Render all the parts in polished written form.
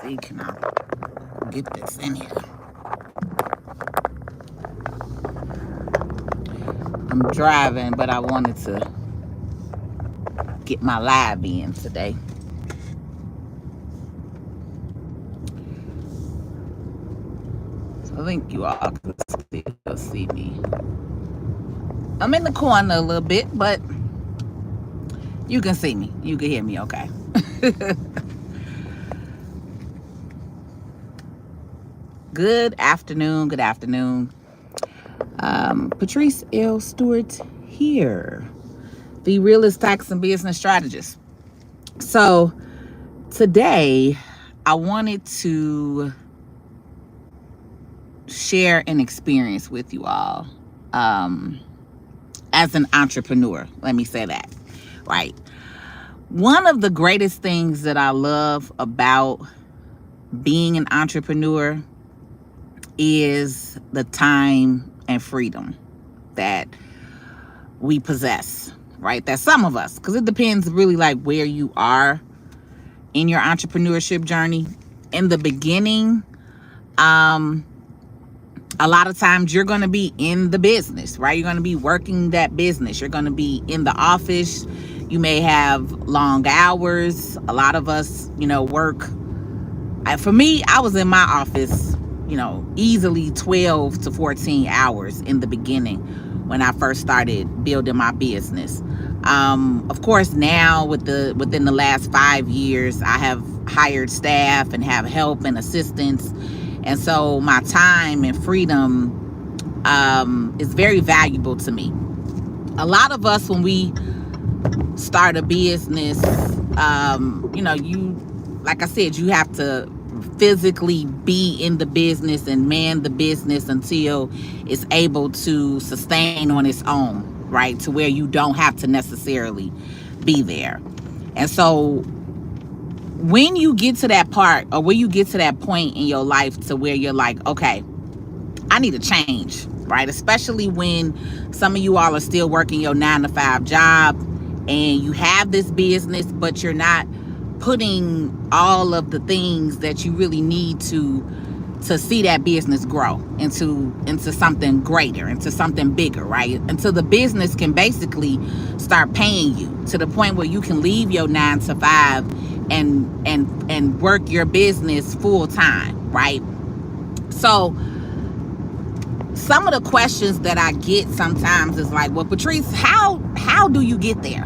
see, can I get this in here? I'm driving, but I wanted to get my live in today. So I think you all can still see me. I'm in the corner a little bit, but you can see me. You can hear me okay. Good afternoon. Good afternoon. Patrice L. Stewart here, the realist tax and business strategist. So today I wanted to share an experience with you all as an entrepreneur. Let me say that, right? One of the greatest things that I love about being an entrepreneur is the time and freedom that we possess, right? That some of us, because it depends really like where you are in your entrepreneurship journey. In the beginning, a lot of times you're going to be in the business, right? You're going to be working that business. You're going to be in the office. You may have long hours. A lot of us, work. For me, I was in my office, easily 12 to 14 hours in the beginning when I first started building my business. Of course, now within the last 5 years, I have hired staff and have help and assistance. And so my time and freedom is very valuable to me. A lot of us, when we start a business, like I said, you have to physically be in the business and man the business until it's able to sustain on its own, right? To where you don't have to necessarily be there. And so when you get to that part, or when you get to that point in your life to where you're like, okay, I need a change, right? Especially when some of you all are still working your 9-to-5 job and you have this business, but you're not putting all of the things that you really need to see that business grow into something greater, into something bigger, right? Until the business can basically start paying you to the point where you can leave your 9-to-5 and work your business full time, right? So some of the questions that I get sometimes is like, well, Patrice, how do you get there?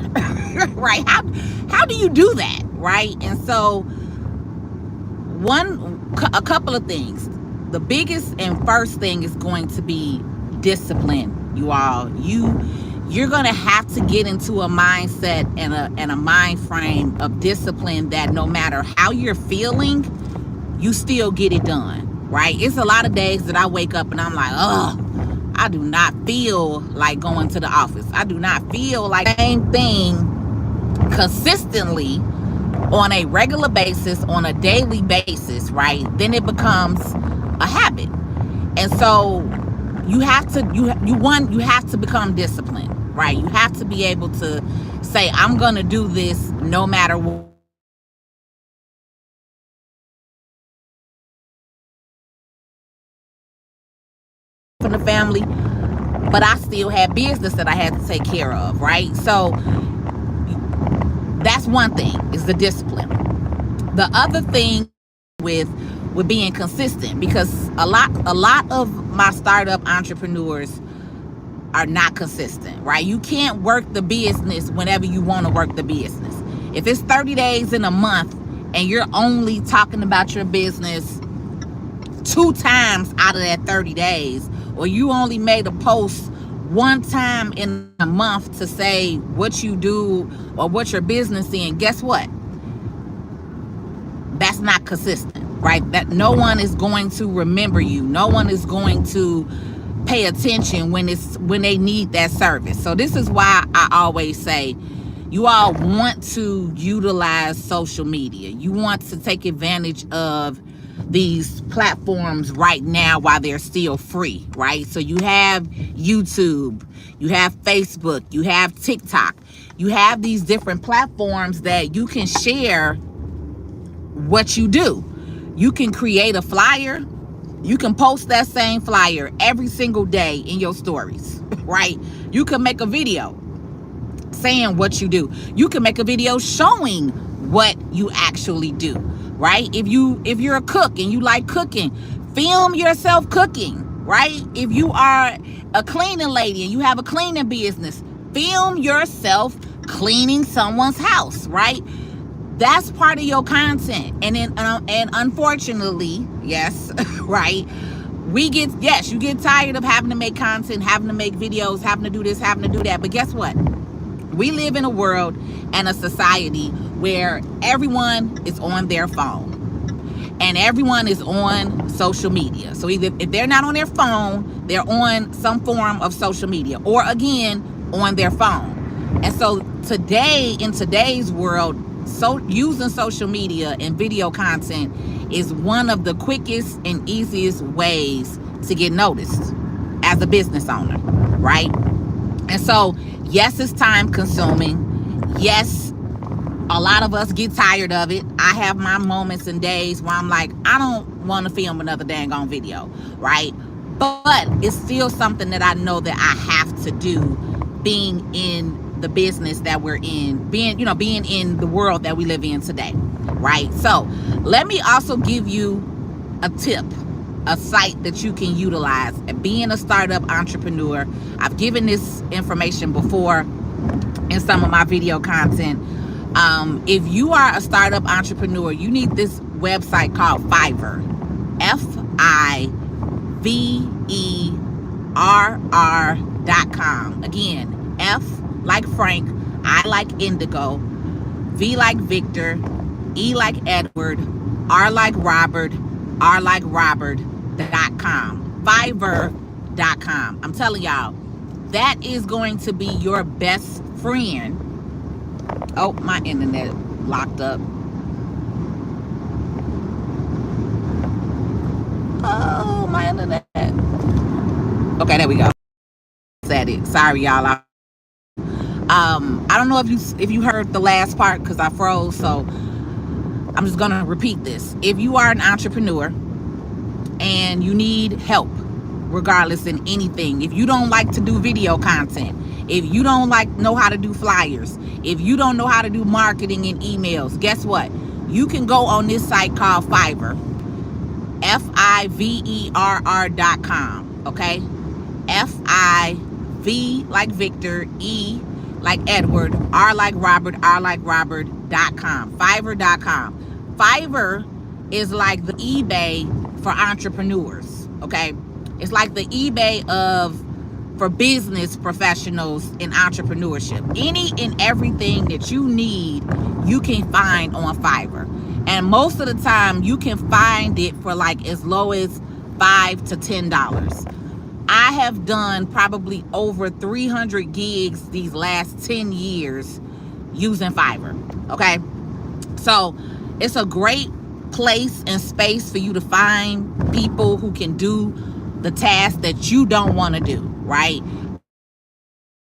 Right? How do you do that? Right? And so a couple of things. The biggest and first thing is going to be discipline, you all. You're going to have to get into a mindset and a mind frame of discipline that no matter how you're feeling, you still get it done, right? It's a lot of days that I wake up and I'm like, oh, I do not feel like going to the office. I do not feel like the same thing consistently on a regular basis, on a daily basis, right? Then it becomes a habit. And so you have to become disciplined, right? You have to be able to say, I'm going to do this no matter what. From the family, but I still had business that I had to take care of, right? So that's one thing, is the discipline. The other thing with being consistent, because a lot of my startup entrepreneurs are not consistent, right? You can't work the business whenever you want to work the business. If it's 30 days in a month and you're only talking about your business 2 times out of that 30 days, or you only made a post 1 time in a month to say what you do or what your business in, guess what? That's not consistent, right? That no one is going to remember you. No one is going to pay attention when they need that service. So this is why I always say, you all want to utilize social media. You want to take advantage of these platforms right now while they're still free, right? So you have YouTube, you have Facebook, you have TikTok, you have these different platforms that you can share what you do. You can create a flyer. You can post that same flyer every single day in your stories, right? You can make a video saying what you do. You can make a video showing what you actually do, right? If you're a cook and you like cooking, film yourself cooking, right? If you are a cleaning lady and you have a cleaning business, film yourself cleaning someone's house, right? That's part of your content. And then and unfortunately, yes, right, you get tired of having to make content, having to make videos, having to do this, having to do that. But guess what? We live in a world and a society where everyone is on their phone and everyone is on social media. So either if they're not on their phone, they're on some form of social media, or again, on their phone. And so today, in today's world, so using social media and video content is one of the quickest and easiest ways to get noticed as a business owner, right? And so, yes, it's time consuming. Yes, a lot of us get tired of it. I have my moments and days where I'm like, I don't want to film another dang on video, right? But it's still something that I know that I have to do, being in the business that we're in, being in the world that we live in today, right? So let me also give you a tip, a site that you can utilize. Being a startup entrepreneur, I've given this information before in some of my video content. If you are a startup entrepreneur, you need this website called Fiverr. Fiverr.com. Again, F like Frank, I like Indigo, V like Victor, E like Edward, R like Robert, R like Robert.com. Fiverr.com. I'm telling y'all, that is going to be your best friend. Oh, my internet locked up. Oh, my internet. Okay, there we go. Said it. Sorry, y'all. I don't know if you heard the last part because I froze, so I'm just gonna repeat this. If you are an entrepreneur and you need help, regardless in anything, if you don't like to do video content, if you don't know how to do flyers, if you don't know how to do marketing and emails, guess what? You can go on this site called Fiverr, Fiverr.com, okay? F-I-V like Victor, E like Edward, R like Robert, R like Robert.com, Fiverr.com. Fiverr is like the eBay for entrepreneurs, okay? It's like the eBay for business professionals in entrepreneurship. Any and everything that you need, you can find on Fiverr. And most of the time, you can find it for like as low as $5 to $10. I have done probably over 300 gigs these last 10 years using Fiverr, okay? So it's a great place and space for you to find people who can do the tasks that you don't want to do, right?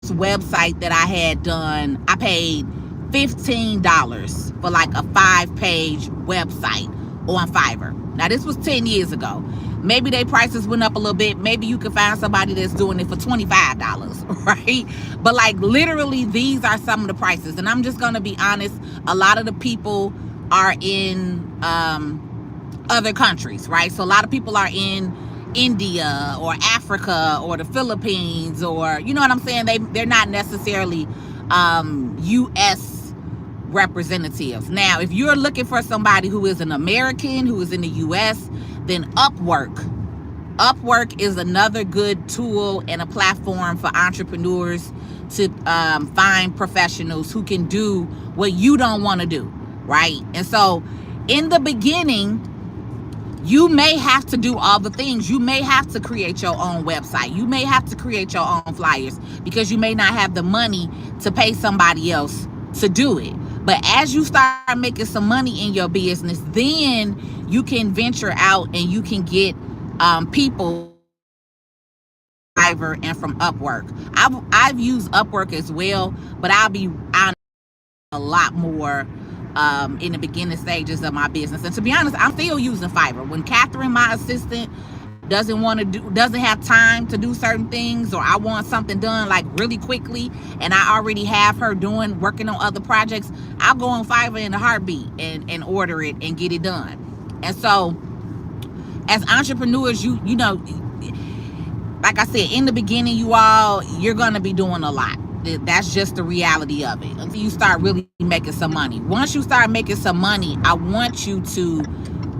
This website that I had done, I paid $15 for like a 5-page website on Fiverr. Now, this was 10 years ago. Maybe their prices went up a little bit. Maybe you can find somebody that's doing it for $25, right? But like literally, these are some of the prices. And I'm just going to be honest, a lot of the people are in other countries, right? So a lot of people are in India or Africa or the Philippines, or, you know what I'm saying? They're not necessarily U.S. representatives. Now, if you're looking for somebody who is an American, who is in the U.S., then Upwork is another good tool and a platform for entrepreneurs to find professionals who can do what you don't want to do, right? And so in the beginning, you may have to do all the things. You may have to create your own website. You may have to create your own flyers because you may not have the money to pay somebody else to do it. But as you start making some money in your business, then you can venture out and you can get people Fiverr and from Upwork. I've used Upwork as well, but I'll be honest, a lot more in the beginning stages of my business. And to be honest, I'm still using Fiverr. When Catherine, my assistant, doesn't have time to do certain things, or I want something done like really quickly and I already have her working on other projects, I'll go on Fiverr in a heartbeat and order it and get it done. And so as entrepreneurs, you know, like I said, in the beginning, you're gonna be doing a lot. That's just the reality of it until you start really making some money. Once you start making some money, I want you to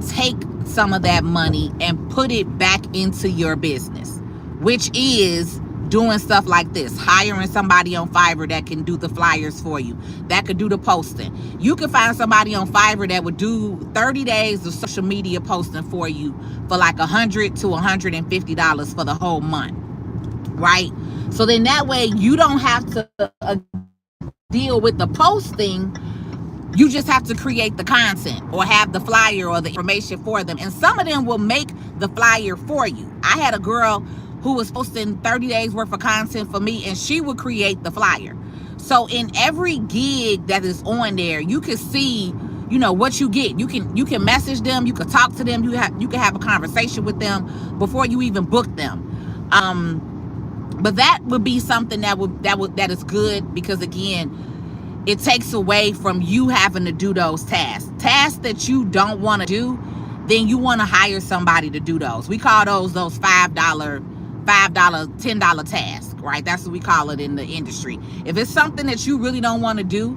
take some of that money and put it back into your business, which is doing stuff like this, hiring somebody on Fiverr that can do the flyers for you, that could do the posting. You can find somebody on Fiverr that would do 30 days of social media posting for you for like $100 to $150 for the whole month, right? So then that way you don't have to deal with the posting. You just have to create the content or have the flyer or the information for them. And some of them will make the flyer for you. I had a girl who was posting 30 days worth of content for me, and she would create the flyer. So in every gig that is on there, you can see, you know, what you get. You can message them, you can talk to them, you can have a conversation with them before you even book them. But that would be something that is good, because again, it takes away from you having to do those tasks that you don't want to do. Then you want to hire somebody to do those. We call those $5, $10 tasks, right? That's what we call it in the industry. If it's something that you really don't want to do,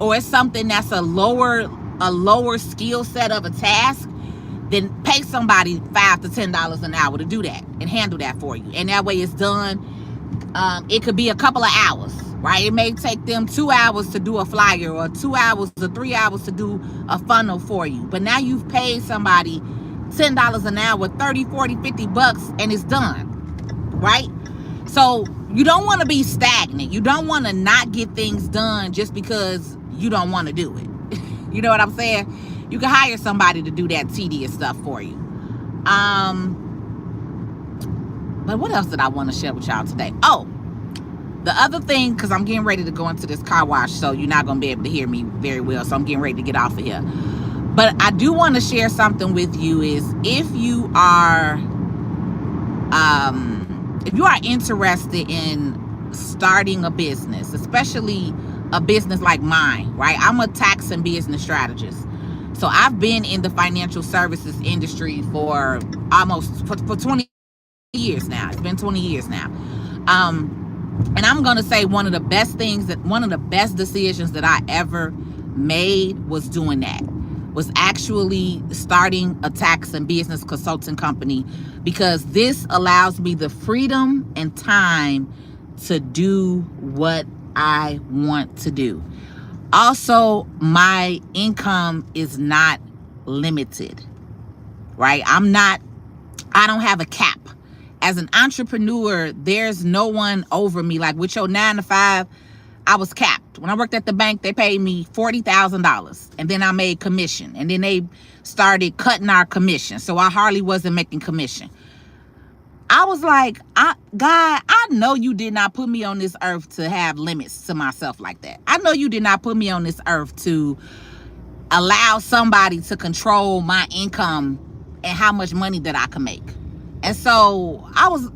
or it's something that's a lower skill set of a task, then pay somebody $5 to $10 an hour to do that and handle that for you. And that way it's done. It could be a couple of hours, right? It may take them 2 hours to do a flyer, or 2 hours or 3 hours to do a funnel for you. But now you've paid somebody $10 an hour, 30, 40, 50 bucks, and it's done, right? So you don't want to be stagnant. You don't want to not get things done just because you don't want to do it. You know what I'm saying? You can hire somebody to do that tedious stuff for you. But what else did I want to share with y'all today? Oh, the other thing, because I'm getting ready to go into this car wash, so you're not going to be able to hear me very well, so I'm getting ready to get off of here. But I do want to share something with you, is if you are interested in starting a business, especially a business like mine, right? I'm a tax and business strategist. So I've been in the financial services industry for for 20 years now. It's been 20 years now. And I'm going to say one of the best decisions that I ever made was doing that, was actually starting a tax and business consulting company, because this allows me the freedom and time to do what I want to do. Also, my income is not limited, right? I don't have a cap. As an entrepreneur, there's no one over me. Like with your 9 to 5, I was capped. When I worked at the bank, they paid me $40,000, and then I made commission, and then they started cutting our commission. So I hardly wasn't making commission. I was like, God, I know you did not put me on this earth to have limits to myself like that. I know you did not put me on this earth to allow somebody to control my income and how much money that I can make. And so I was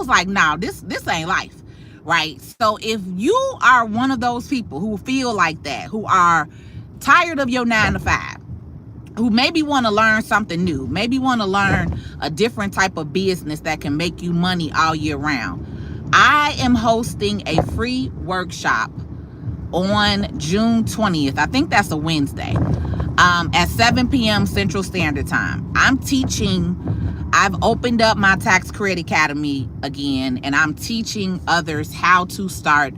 like, nah, this ain't life, right? So if you are one of those people who feel like that, who are tired of your 9 to 5, who maybe want to learn something new, maybe want to learn a different type of business that can make you money all year round, I am hosting a free workshop on June 20th. I think that's a Wednesday, at 7 p.m. Central Standard Time. I've opened up my Tax Credit Academy again, and I'm teaching others how to start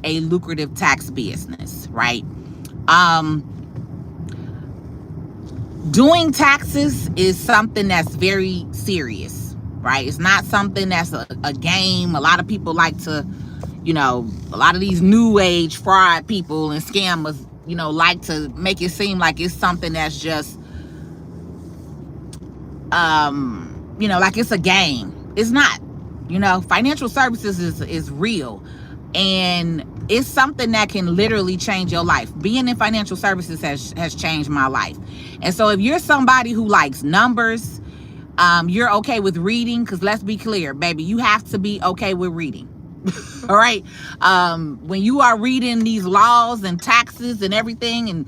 a lucrative tax business, right? Doing taxes is something that's very serious, right? It's not something that's a game. A lot of people like to, a lot of these new age fraud people and scammers, like to make it seem like it's something that's just, like it's a game. It's not. Financial services is real. And It's something that can literally change your life. Being in financial services has changed my life. And so if you're somebody who likes numbers, you're okay with reading, because let's be clear, baby, you have to be okay with reading. All right. When you are reading these laws and taxes and everything and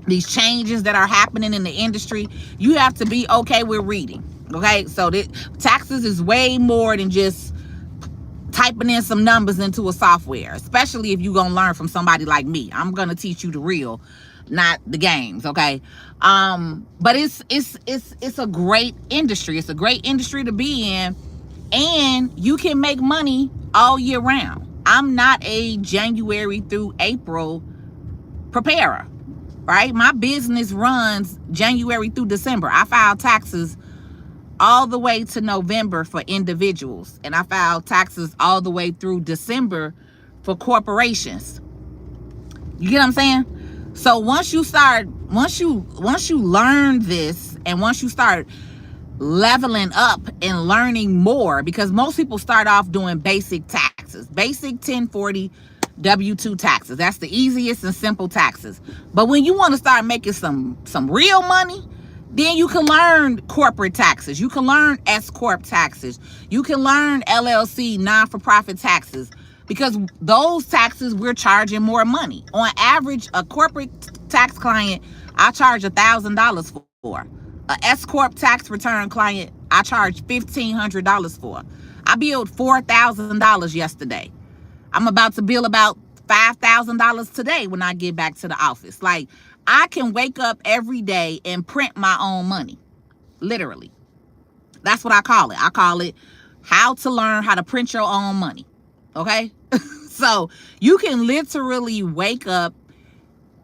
these changes that are happening in the industry, you have to be okay with reading. Okay. So taxes is way more than just typing in some numbers into a software, especially if you're going to learn from somebody like me. I'm going to teach you the real, not the games. Okay. But it's a great industry. It's a great industry to be in, and you can make money all year round. I'm not a January through April preparer, right? My business runs January through December. I file taxes all the way to November for individuals, and I file taxes all the way through December for corporations. You get what I'm saying? So once you learn this, and once you start leveling up and learning more, because most people start off doing basic taxes, basic 1040 W-2 taxes. That's the easiest and simple taxes. But when you want to start making some real money, then you can learn corporate taxes. You can learn S-Corp taxes. You can learn LLC, non-for-profit taxes, because those taxes we're charging more money. On average, a corporate tax client, I charge $1,000 for. A S-Corp tax return client, I charge $1,500 for. I billed $4,000 yesterday. I'm about to bill about $5,000 today when I get back to the office. Like, I can wake up every day and print my own money. Literally. That's what I call it. I call it how to learn how to print your own money. Okay? So you can literally wake up,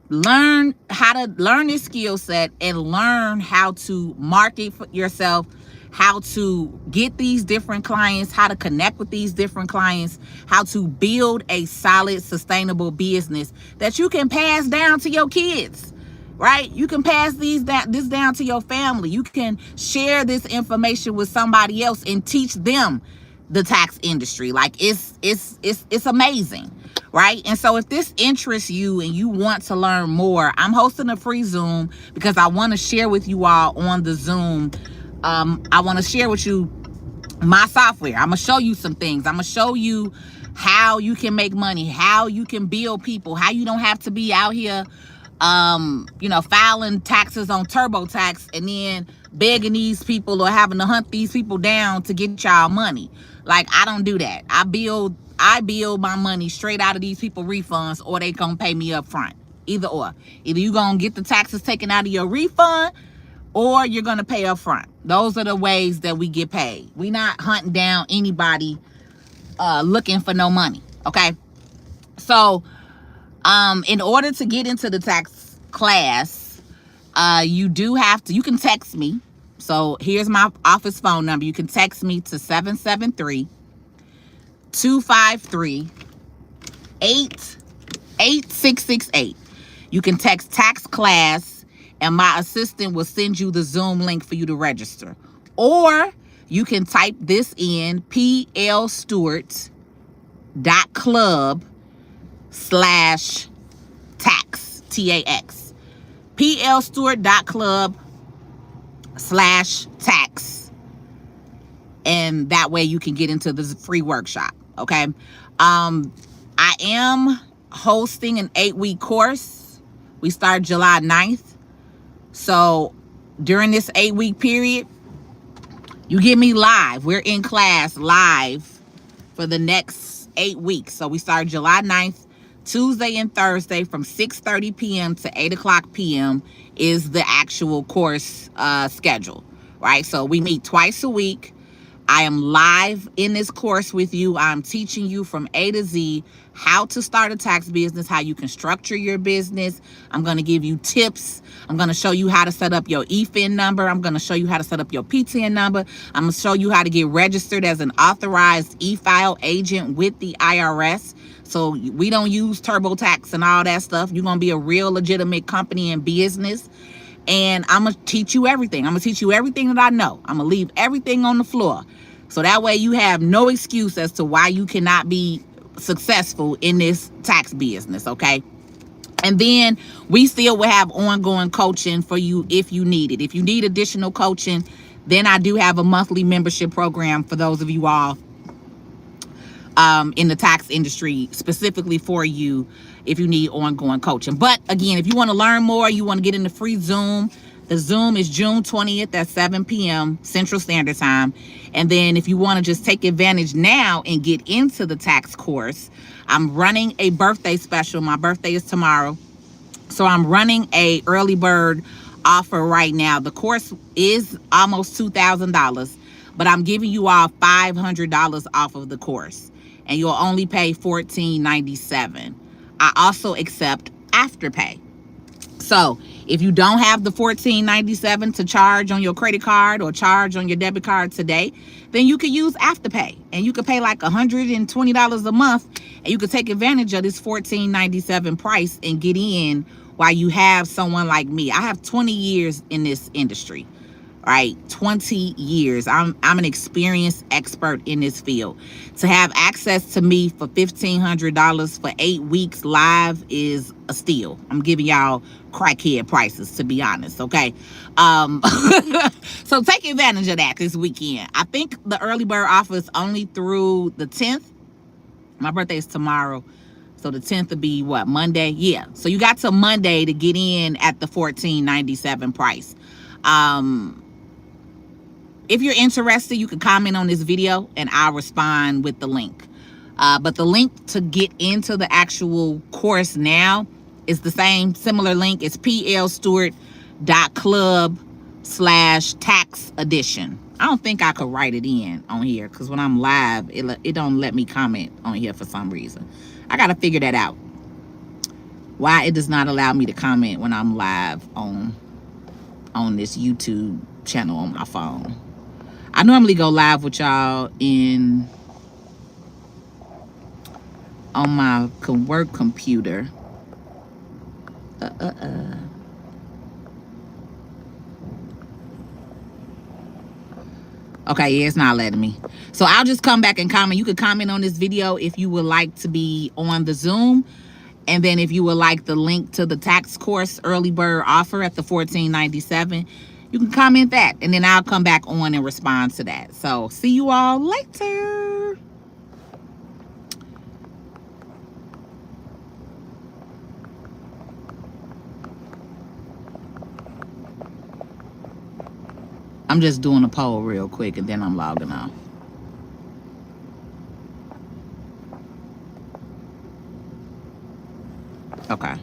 learn this skill set, and learn how to market for yourself, how to get these different clients, how to connect with these different clients, how to build a solid, sustainable business that you can pass down to your kids, right? You can pass this down to your family. You can share this information with somebody else and teach them the tax industry. Like, it's amazing, right? And so if this interests you and you want to learn more, I'm hosting a free Zoom because I want to share with you all on the Zoom. I want to share with you my software. I'm going to show you some things. I'm going to show you how you can make money, how you can build people, how you don't have to be out here, filing taxes on TurboTax and then begging these people or having to hunt these people down to get y'all money. Like, I don't do that. I build my money straight out of these people refunds, or they gonna pay me up front. Either or. Either you gonna get the taxes taken out of your refund, or you're gonna pay up front. Those are the ways that we get paid. We not hunting down anybody looking for no money. Okay. So in order to get into the tax class, you can text me. So here's my office phone number. You can text me to 773-253-8668. You can text tax class, and my assistant will send you the Zoom link for you to register. Or you can type this in, plstewart.club/tax, TAX. plstewart.club/tax. And that way you can get into this free workshop. Okay. I am hosting an 8-week course. We start July 9th. So during this 8-week period, you get me live. We're in class live for the next 8 weeks. So we start July 9th, Tuesday and Thursday from 6:30 p.m. to 8 o'clock p.m. is the actual course schedule, right? So we meet twice a week. I am live in this course with you. I'm teaching you from A to Z how to start a tax business, how you can structure your business. I'm going to give you tips. I'm going to show you how to set up your EFIN number. I'm going to show you how to set up your PTN number. I'm going to show you how to get registered as an authorized e-file agent with the IRS. So we don't use TurboTax and all that stuff. You're going to be a real legitimate company and business. And I'm going to teach you everything. I'm going to teach you everything that I know. I'm going to leave everything on the floor. So that way you have no excuse as to why you cannot be successful in this tax business, okay? And then we still will have ongoing coaching for you if you need it. If you need additional coaching, then I do have a monthly membership program for those of you all in the tax industry, specifically for you if you need ongoing coaching. But again, if you want to learn more, you want to get in the free Zoom, the Zoom is June 20th at 7 p.m. Central Standard Time. And then if you want to just take advantage now and get into the tax course, I'm running a birthday special. My birthday is tomorrow. So I'm running a early bird offer right now. The course is almost $2,000, but I'm giving you all $500 off of the course, and you'll only pay $14.97. I also accept Afterpay. So if you don't have the $14.97 to charge on your credit card or charge on your debit card today, then you can use Afterpay, and you can pay like $120 a month, and you can take advantage of this $14.97 price and get in while you have someone like me. I have 20 years in this industry, right? 20 years. I'm an experienced expert in this field. To have access to me for $1,500 for 8 weeks live is a steal. I'm giving y'all crackhead prices, to be honest, okay? So take advantage of that this weekend. I think the early bird offer is only through the 10th. My birthday is tomorrow, so the 10th will be what, Monday? Yeah, so you got till Monday to get in at the $14.97 price. If you're interested, you can comment on this video and I'll respond with the link. But the link to get into the actual course now is the same, similar link. It's plstewart.club/tax edition. I don't think I could write it in on here because when I'm live, it don't let me comment on here for some reason. I got to figure that out. Why it does not allow me to comment when I'm live on this YouTube channel on my phone. I normally go live with y'all on my work computer. Okay, yeah, it's not letting me. So I'll just come back and comment. You could comment on this video if you would like to be on the Zoom. And then if you would like the link to the tax course early bird offer at the $14.97, you can comment that. And then I'll come back on and respond to that. So see you all later. I'm just doing a poll real quick and then I'm logging off. Okay.